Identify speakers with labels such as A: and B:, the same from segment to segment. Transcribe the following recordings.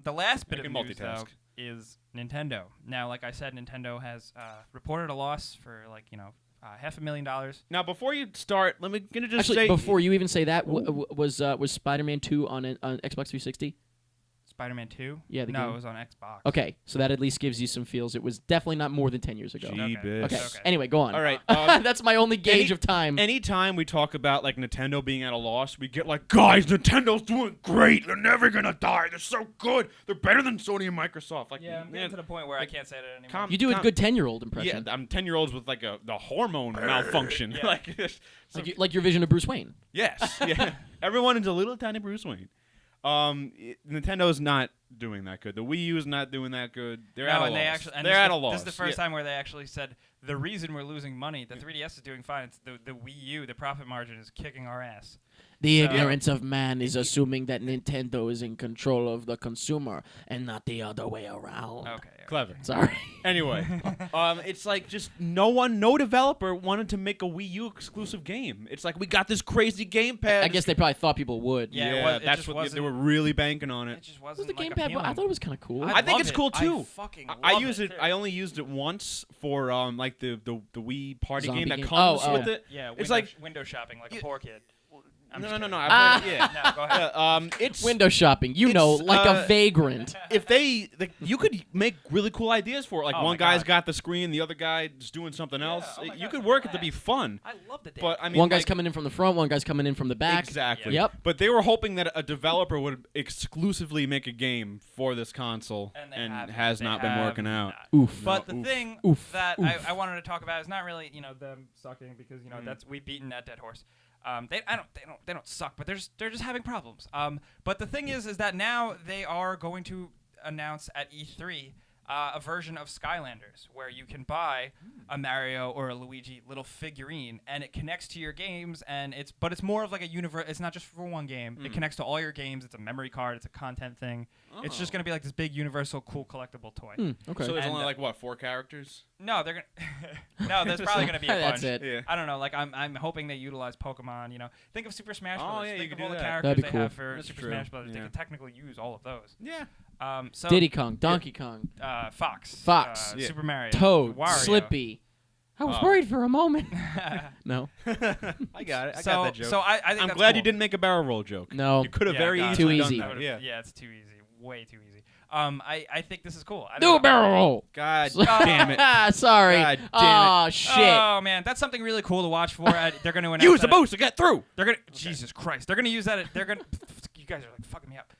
A: The last bit
B: I
A: of
B: can
A: news,
B: multitask.
A: though, is Nintendo. Now, like I said, Nintendo has reported a loss for $500,000.
B: Now, before you start, let me just
C: Actually,
B: say
C: before you even say that, was Spider-Man 2 on Xbox 360?
A: Spider-Man 2?
C: Yeah, the
A: no,
C: game.
A: it was on Xbox.
C: Okay, so that at least gives you some feels. It was definitely not more than 10 years ago.
B: Jeebus.
C: Okay.
A: Okay.
C: Anyway, go on.
B: All right.
C: That's my only gauge of time.
B: Anytime we talk about like Nintendo being at a loss, we get like, guys, Nintendo's doing great. They're never gonna die. They're so good. They're better than Sony and Microsoft. Like,
A: Yeah, I'm getting to the point where I can't say that anymore.
B: Calm-
C: You do a good 10-year-old impression.
B: Yeah, I'm 10-year-olds with like the hormone malfunction.
A: Yeah.
B: Like,
C: Your vision of Bruce Wayne.
B: yes, yeah. Everyone is a little tiny Bruce Wayne. Nintendo's not doing that good. The Wii U is not doing that good. They're at a loss. They're at a loss.
A: This is the first time where they actually said the reason we're losing money. The 3DS is doing fine. It's the Wii U. The profit margin is kicking our ass.
C: The ignorance of man is assuming that Nintendo is in control of the consumer and not the other way around.
A: Okay.
B: Clever.
C: Sorry.
B: Anyway, it's like just no developer wanted to make a Wii U exclusive game. It's like we got this crazy gamepad.
C: I guess they probably thought people would.
A: Yeah, it
B: that's
A: just
B: what
A: wasn't-
B: they were really banking on
A: It
B: it.
A: just
C: What was
A: wasn't
C: the
A: like
C: gamepad?
A: appealing.
C: I thought it was kind of cool.
B: I think
A: love
B: it's
A: it.
B: cool too.
A: I fucking love
B: I use it.
A: too.
B: I only used it once for like the Wii party
C: Zombie
B: game that
C: game?
B: comes
C: Oh,
B: with
C: oh.
B: it.
A: Yeah,
B: It's like
A: window shopping like
B: Yeah.
A: a poor kid. I'm
B: no.
A: just kidding.
B: I played it, yeah.
A: No, go ahead.
B: It's
C: Window shopping,
B: It's,
C: like a vagrant.
B: if you could make really cool ideas for it. Like
A: Oh
B: one
A: my
B: guy's
A: God.
B: got the screen, the other guy's doing something else.
A: oh my
B: You
A: God,
B: could
A: it's
B: work it to
A: blast.
B: be fun.
A: I love the damn
B: But I mean,
C: One guy's
B: like,
C: coming in from the front, one guy's coming in from the back.
B: Exactly.
C: Yep.
B: But they were hoping that a developer would exclusively make a game for this console,
A: And they
B: and
A: haven't.
B: has
A: They
B: not been
A: have
B: working out.
A: not.
C: Oof.
A: But the
B: Oof.
A: thing
C: Oof.
A: that
C: Oof.
A: I wanted to talk about is not really them sucking because that's we've beaten that dead horse. They don't suck, but they're just having problems. But the thing is that now they are going to announce at E3 a version of Skylanders where you can buy a Mario or a Luigi little figurine and it connects to your games and it's more of like a universe. It's not just for one game. It connects to all your games. It's a memory card. It's a content thing. It's just gonna be like this big universal cool collectible toy.
C: Okay.
B: So there's
A: And,
B: only like what 4 characters?
A: No, they're gonna. No, there's probably gonna be a bunch.
C: That's it.
B: Yeah.
A: I don't know. Like I'm hoping they utilize Pokemon. Think of Super Smash Bros.
B: yeah, you
A: Think
B: could
A: of all
B: do
A: the
B: that.
A: characters
C: That'd be
A: they
C: cool.
A: have for
B: That's
A: Super
B: true.
A: Smash Bros. They
B: Yeah.
A: could technically use all of those.
B: Yeah.
A: So
C: Diddy Kong, Donkey Kong,
A: Fox,
C: Fox.
B: Yeah.
A: Super Mario,
C: Toad,
A: Wario.
C: Slippy. I was
B: Oh.
C: worried for a moment. No.
B: I got it. I
A: so
B: got that joke.
A: so I think
B: I'm
A: that's
B: glad
A: cool.
B: you didn't make a barrel roll joke.
C: No.
B: You could have
A: Yeah,
B: very
A: God,
B: easily
C: Too
B: done
C: easy.
B: that. Yeah.
A: It's too easy. Way too easy. I think this is cool. I
C: Do
A: don't
C: a
A: know.
C: barrel roll.
B: God damn it.
C: Sorry.
B: God damn it.
C: Oh, shit.
A: Oh man, that's something really cool to watch for. They're going to announce
B: Use the
A: that at-
B: boost to get through.
A: They're gonna Jesus Christ. They're gonna use that. They're gonna. You guys are like fucking me up.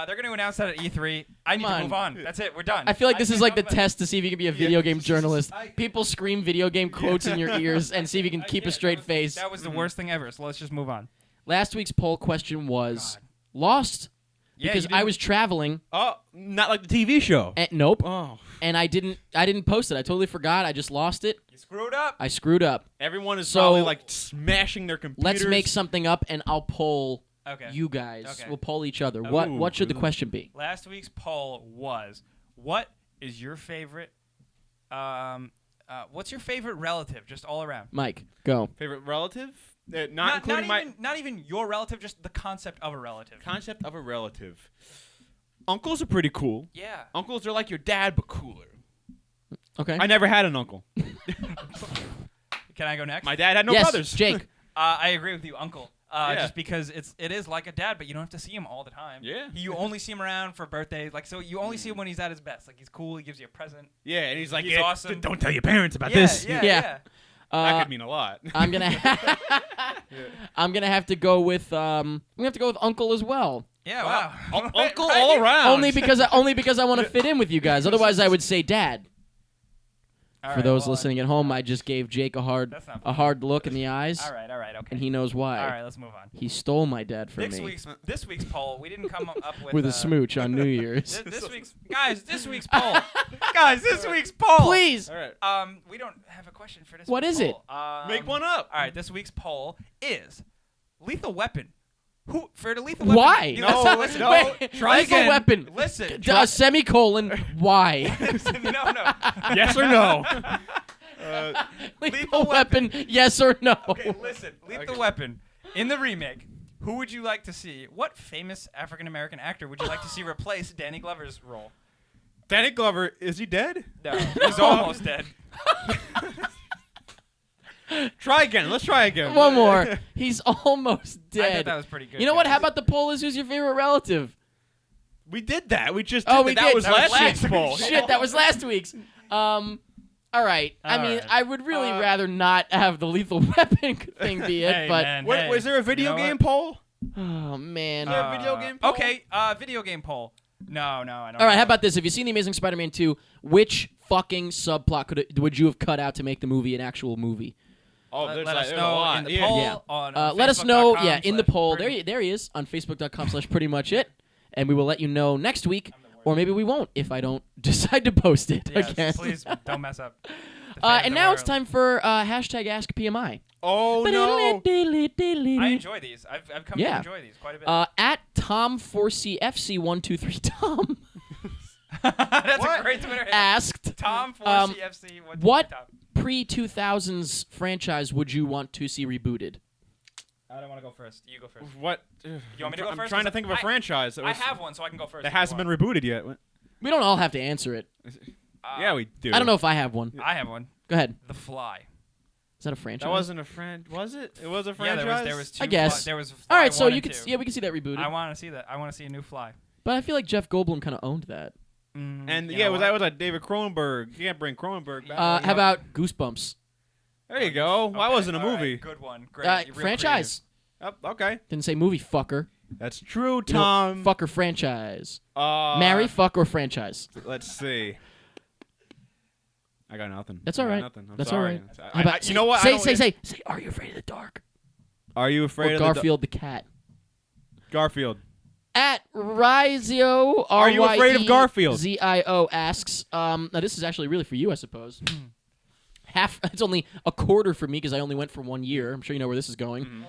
A: They're gonna announce that at E3. I need
C: Come
A: to
C: on.
A: move on. That's it. We're done.
C: I feel like this is
A: can't
C: like the
A: talk about-
C: test to see if you can be a video game journalist.
A: I-
C: People scream video game quotes in your ears and see if you can
A: I
C: keep a
A: can't.
C: straight
A: That was-
C: face.
A: That was the worst thing ever. So let's just move on.
C: Last week's poll question was
A: God.
C: lost
A: Yeah,
C: because
A: you
C: I
A: didn't-
C: was traveling.
B: Oh, not like the TV show.
C: And, nope.
B: Oh.
C: And I didn't post it. I totally forgot. I just lost it.
A: You screwed up.
C: I screwed up.
B: Everyone is
C: So-
B: probably like smashing their computers.
C: Let's make something up and I'll poll
A: Okay.
C: you guys.
A: Okay.
C: We'll poll each other.
A: Ooh,
C: What should the
B: ooh.
C: question be?
A: Last week's poll was, what is your favorite? What's your favorite relative, just all around?
C: Mike, go.
B: favorite relative. Not including my
A: not even your relative, just the concept of a relative.
B: concept of a relative. Uncles are pretty cool.
A: Yeah.
B: Uncles are like your dad, but cooler.
C: Okay.
B: I never had an uncle.
A: Can I go next?
B: My dad had no
C: yes,
B: brothers.
C: Jake.
A: I agree with you, uncle.
B: Yeah.
A: Just because it is like a dad, but you don't have to see him all the time.
B: Yeah.
A: You only see him around for birthdays, so you only see him when he's at his best. Like he's cool, he gives you a present.
B: Yeah, and he's like,
A: He's
B: yeah,
A: awesome.
B: Don't tell your parents about
A: Yeah,
B: this.
A: yeah,
C: Yeah.
A: yeah.
B: That could mean a lot.
C: I'm gonna I'm gonna have to go with uncle as well.
A: Yeah, wow.
B: Uncle
A: Right?
B: all around.
C: Only because I want to fit in with you guys. Otherwise, I would say dad.
A: All
C: For
A: right,
C: those
A: well,
C: listening at home, I just gave Jake a hard look in the eyes,
A: All right, okay.
C: and he knows why.
A: All right, let's move on.
C: He stole my dad from
A: This
C: me
A: week's poll, we didn't come up with
C: with a smooch on New Year's.
A: This week's poll. This week's poll.
C: Please.
B: All right.
A: We don't have a question for this.
C: What
A: week's
C: is it?
A: poll.
B: Make one up.
A: All right, this week's poll is Lethal Weapon. Who for the Lethal Weapon?
C: Why?
A: You
B: No,
A: listen,
B: no.
A: wait,
B: Try
C: Lethal
B: again.
C: weapon.
A: Listen.
C: Semicolon. Why?
A: no.
B: Yes or no?
C: Lethal weapon. Yes or no?
A: Okay, listen. Lethal Weapon in the remake Who would you like to see? What famous African American actor would you like to see replace Danny Glover's role?
B: Danny Glover, is he dead?
A: No, he's almost dead.
B: Try again. Let's try again.
C: One more. He's almost
A: I thought
C: dead.
A: that was pretty good.
C: You know what?
A: guys.
C: How about the poll is who's your favorite relative?
B: We did that. We just
C: Oh,
B: did
C: we
B: that.
C: did.
B: That was
C: That was
B: last
C: last
B: week's poll.
C: Shit, that was last week's. All right. I mean,
A: right.
C: I would really rather not have the Lethal Weapon thing be it,
A: Hey,
C: but
A: man,
B: What,
A: hey.
B: was there a video
A: You know
B: game
A: what?
B: poll?
C: oh man.
B: there a video game poll?
A: Okay, video game poll. No, I don't.
C: All right, how about this? If you've seen The Amazing Spider-Man 2, which fucking subplot would you have cut out to make the movie an actual movie?
B: Oh,
A: Let
B: there's
A: us
B: there's a
A: know
B: lot.
A: in the
B: Yeah.
A: poll
C: Yeah.
A: on
C: Let us know,
A: Facebook.com
C: in the
A: slash
C: poll.
A: pretty-
C: There he is on Facebook.com/pretty much it, and we will let you know next week, or maybe we won't if I don't decide to post it
A: Yes,
C: again.
A: please don't mess up. the fate of
C: And
A: the
C: now it's
A: world.
C: time for hashtag Ask PMI.
B: Oh no.
A: I enjoy these. I've come
C: Yeah.
A: to enjoy these quite a bit.
C: At Tom4CFC123 Tom
A: That's
B: What?
A: a great Twitter handle.
C: asked,
A: Tom
C: um,
A: 4CFC.
C: what
A: Tom?
C: pre-2000s franchise would you want to see rebooted?
A: I don't want to go first. You go first.
B: What?
A: You want me to go
B: I'm
A: first?
B: trying to think of a
A: I-
B: franchise that,
A: I
B: was,
A: have one, so I can go first.
B: that
A: if you
B: hasn't been
A: want.
B: rebooted yet. What?
C: We don't all have to answer it.
B: Yeah, we do.
C: I don't know if I have one.
A: I have one.
C: Go ahead.
A: The Fly.
C: Is that a franchise?
B: That wasn't a friend. Was it? It was a
A: Yeah,
B: franchise.
A: there was two.
C: I guess.
A: There was.
C: All
A: Fly
C: right, so
A: 1
C: you
A: and
C: could
A: 2.
C: we can see that rebooted.
A: I want to see that. I want to see a new Fly.
C: But I feel like Jeff Goldblum kind of owned that.
B: And
A: You
B: yeah,
A: know
B: was
A: what?
B: that was like David Cronenberg? You can't bring Cronenberg back.
C: How about Goosebumps?
B: There you go. Why
A: Okay,
B: wasn't a
A: all right,
B: movie?
A: good one. Great. Real
C: Franchise.
B: Oh, okay,
C: Didn't say movie, fucker.
B: that's true,
C: You know,
B: Tom.
C: fucker franchise.
B: Uh,
C: Marry, fuck, or franchise.
B: Let's see. I got nothing.
C: That's
B: I
C: all
B: got
C: right.
B: Nothing. I'm
C: That's all
B: sorry.
C: right.
B: I-
C: How about,
B: you know what? I
C: Say,
B: don't-
C: say. Are you afraid of the dark?
B: Are you afraid
C: Or
B: of
C: Garfield the cat?
B: Garfield?
C: At Rizio,
B: Are you afraid of Garfield?
C: Zio asks. Now this is actually really for you, I suppose. It's only a quarter for me because I only went for 1 year. I'm sure you know where this is going.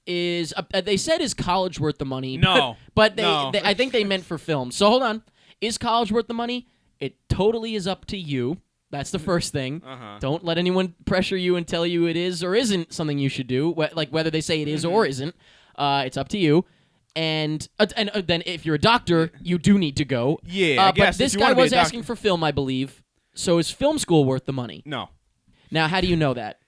C: Is they said is college worth the money?
B: No.
C: but they,
B: No.
C: I think they meant for film. So hold on. Is college worth the money? It totally is up to you. That's the first thing.
B: Uh-huh.
C: Don't let anyone pressure you and tell you it is or isn't something you should do. Like whether they say it is or isn't. It's up to you. And then if you're a doctor, you do need to go.
B: Yeah, I guess
C: But this
B: if you
C: guy
B: wanna be a
C: was asking
B: doctor-
C: for film, I believe. So is film school worth the money?
B: No.
C: Now, how do you know that?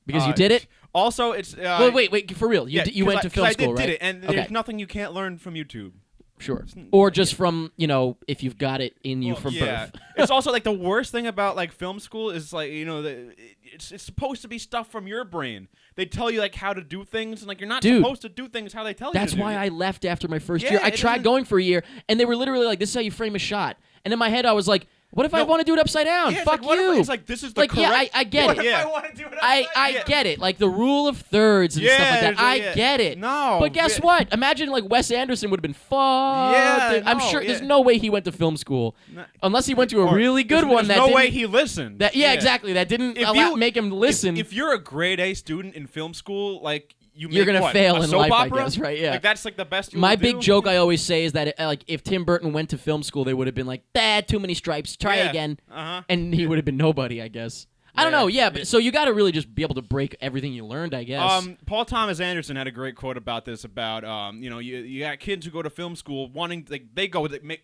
C: Because you did it?
B: Also, it's
C: Wait, for real. You went to film school,
B: I
C: right?
B: did it, and
C: Okay.
B: there's nothing you can't learn from YouTube.
C: Sure. Or just from, if you've got it in you from
B: yeah.
C: birth.
B: It's also like the worst thing about like film school is like it's supposed to be stuff from your brain. They tell you like how to do things, and like you're not
C: Dude,
B: supposed to do things how they tell you.
C: That's
B: to do.
C: why I left after my first
B: Yeah,
C: year. I
B: it
C: tried
B: doesn't-
C: going for a year, and they were literally like, this is how you frame a shot. And in my head, I was like, what if I
B: No.
C: want to do it upside down?
B: Yeah, it's
C: Fuck
B: like, what if
C: you.
B: it's like this is the
C: Like,
B: correct.
C: yeah, I get
A: What
C: it.
A: if
B: Yeah.
A: I want to do it?
C: I
B: Yeah.
C: get it. Like the rule of thirds and stuff like that. I
B: yeah.
C: get it.
B: No,
C: But guess
B: yeah.
C: what? Imagine like Wes Anderson would have been fucked.
B: Yeah,
C: I'm
B: no,
C: sure
B: yeah.
C: there's no way he went to film school.
B: No.
C: Unless he went to a
B: Or
C: really good
B: there's
C: one that
B: no
C: didn't,
B: way he listened.
C: yeah, exactly. That didn't
B: If
C: allow,
B: you-
C: make him listen.
B: If you're a grade A student in film school, like
C: You're
B: make
C: gonna
B: what,
C: fail
B: a
C: in
B: soap
C: life, I
B: opera?
C: guess, right? Yeah.
B: Like that's like the best. You
C: My
B: will
C: big
B: do?
C: joke I always say is that like if Tim Burton went to film school, they would have been like, too many stripes. Try
B: Yeah.
C: again.
B: Uh-huh.
C: And he would have been nobody, I guess. I don't
B: Yeah.
C: know. Yeah, but so you got to really just be able to break everything you learned, I guess.
B: Paul Thomas Anderson had a great quote about this. About you got kids who go to film school wanting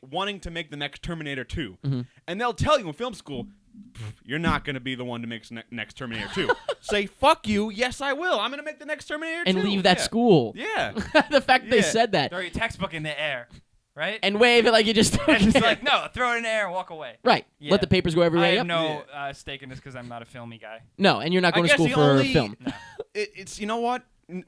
B: wanting to make the next Terminator 2, and they'll tell you in film school, you're not going to be the one to make next Terminator 2. Say fuck you. Yes, I will. I'm going to make the next Terminator 2.
C: and leave that
B: Yeah.
C: school.
B: Yeah.
C: The fact they
B: Yeah.
C: said that.
A: Throw your textbook in the air, right?
C: And wave it like you just
A: And it's like, no, throw it in the air and walk away.
C: right.
A: Yeah.
C: Let the papers go everywhere.
A: I
C: Yep.
A: have no stake in this because I'm not a filmy guy.
C: No, and you're not
B: I
C: going to
B: guess
C: school
B: the
C: for
B: only-
C: film.
A: No.
B: It's you know what.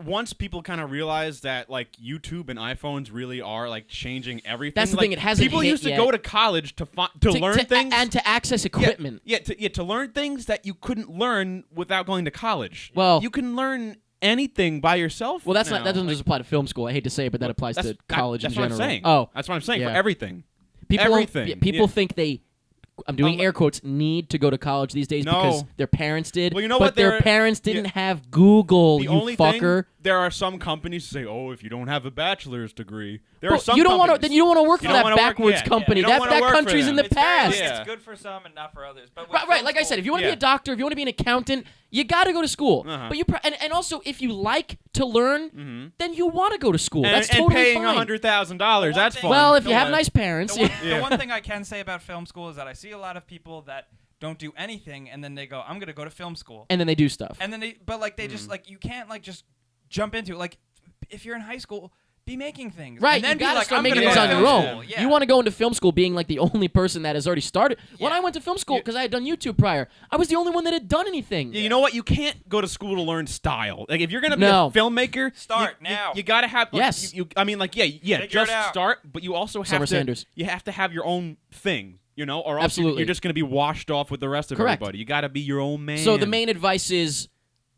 B: Once people kind of realize that like YouTube and iPhones really are like changing everything.
C: That's the
B: like,
C: thing, it hasn't
B: People
C: hit
B: used to
C: yet.
B: go to college to learn things
C: and to access equipment.
B: to learn things that you couldn't learn without going to college.
C: Well-
B: you can learn anything by yourself.
C: Well, that's
B: now.
C: not that doesn't
B: Like,
C: just apply to film school. I hate to say it, but that applies to college
B: that's
C: in
B: what
C: general.
B: I'm saying.
C: Oh,
B: That's what I'm saying
C: yeah.
B: for everything.
C: people don't-
B: everything.
C: yeah, people
B: Yeah.
C: think they. I'm doing
B: Unle-
C: air quotes. Need to go to college these days
B: No.
C: because their parents did.
B: Well, you know
C: but
B: what,
C: their
B: they're-
C: parents didn't have Google.
B: The
C: You
B: only
C: fucker.
B: thing, there are some companies who say, "Oh, if you don't have a bachelor's degree, There are some
C: you don't want to.
B: companies-
C: Then you don't want to work
B: You
C: for
B: don't
C: that
B: wanna work-
C: backwards
B: yeah.
C: company.
B: You don't
C: That
B: wanna work for
C: country's in
B: them.
C: the
A: It's very-
C: past.
B: Yeah.
A: It's good for some and not for others. But with
C: Right.
A: film
C: Like I said,
A: school-
C: if you want to be
B: Yeah.
C: a doctor, if you want to be an accountant, you got to go to school.
B: Uh-huh.
C: But and also if you like to learn, then you want to go to school.
B: And,
C: That's
B: and
C: totally
B: paying
C: fine.
B: $100,000, that's
A: thing-
B: fun.
C: Well, if you
A: The
C: have
A: one-
C: nice parents,
A: The one,
B: Yeah.
A: the one thing I can say about film school is that I see a lot of people that don't do anything and then they go, I'm gonna go to film school.
C: and then they do stuff.
A: And then they just like you can't like just jump into it. Like if you're in high school, be making things.
C: Right,
A: And then
C: you
A: be
C: gotta
A: like,
C: start
A: I'm
C: making
A: gonna
C: things
A: go
C: on
A: to
C: your
A: film
C: own.
A: school. Yeah.
C: You want to go into film school being like the only person that has already started. When
A: Yeah.
C: I went to film school, because I had done YouTube prior, I was the only one that had done anything.
B: Yeah, you know what? You can't go to school to learn style. Like if you're gonna be
C: No.
B: a filmmaker,
A: Start
B: you,
A: now.
B: You gotta have. Like,
C: Yes.
B: I mean, like, yeah,
A: Figure
B: just
A: it out.
B: start. But you also have
C: Summer
B: to.
C: Sanders.
B: You have to have your own thing, or else
C: Absolutely.
B: you're just gonna be washed off with the rest of
C: Correct.
B: everybody. You gotta be your own man.
C: So the main advice is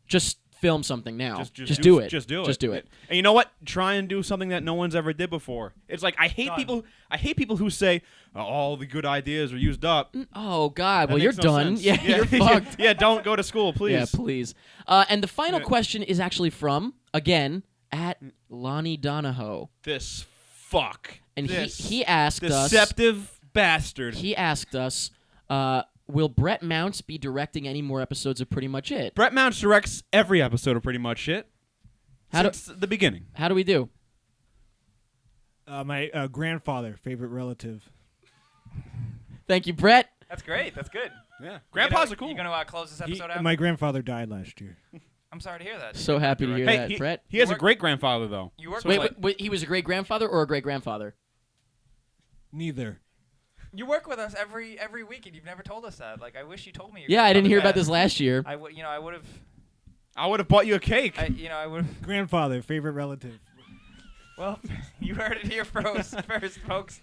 C: just film something now. Just do it.
B: Just do it.
C: Just do it.
B: And you know what? Try and do something that no one's ever did before. It's like I hate
A: Done.
B: people. I hate people who say all the good ideas are used up.
C: Oh God!
B: That
C: Well, you're
B: makes no
C: done.
B: sense.
C: Yeah, you're fucked.
B: Yeah, don't go to school, please.
C: Yeah, please. And the final
B: Yeah.
C: question is actually from again at Lonnie Donahoe,
B: This fuck.
C: and
B: this
C: he asked us.
B: deceptive bastard.
C: He asked us, will Brett Mounts be directing any more episodes of Pretty Much It?
B: Brett Mounts directs every episode of Pretty Much It
C: How do-
B: since the beginning.
C: How do we do?
D: My grandfather, favorite relative.
C: Thank you, Brett.
A: That's great. That's good.
B: Yeah, grandpas are cool.
A: You gonna close this episode out?
D: My grandfather died last year.
A: I'm sorry to hear that.
C: So happy to hear
B: Hey,
C: that, Brett.
B: he has a
A: work-
B: great grandfather though.
A: You work
C: Wait,
A: with
C: wait, he was a great grandfather or a great grandfather?
D: Neither.
A: you work with us every week, and you've never told us that. Like I wish you told me. your
C: Yeah, I didn't
A: grandfather
C: hear about
A: passed.
C: this last year.
A: I would. I would have.
B: I would have bought you a cake.
A: I would have.
D: Grandfather, favorite relative.
A: Well, you heard it here first, folks.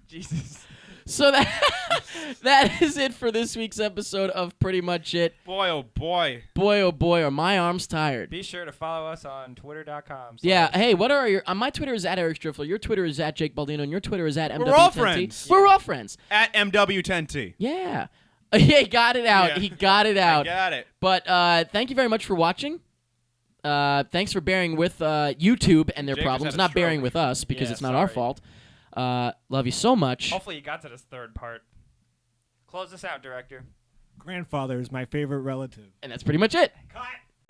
A: Jesus.
C: So that is it for this week's episode of Pretty Much It.
B: Boy, oh boy.
C: Boy, oh boy, are my arms tired.
A: Be sure to follow us on Twitter.com.
C: Yeah, hey, what are your... my Twitter is at Eric Striffler, your Twitter is at Jake Baldino, and your Twitter is at MW10T.
B: We're all friends.
C: We're all friends.
B: At MW10T.
C: Yeah. He got it out.
B: Yeah.
C: He got it out.
B: I got it.
C: But thank you very much for watching. Thanks for bearing with YouTube and their
B: Jake just
C: problems,
B: had a
C: not bearing
B: stroke.
C: with us because
A: Yeah,
C: it's not our
A: sorry.
C: fault. Love you so much.
A: Hopefully you got to this third part. Close this out, director.
D: Grandfather is my favorite relative.
C: And that's pretty much it.
A: Cut.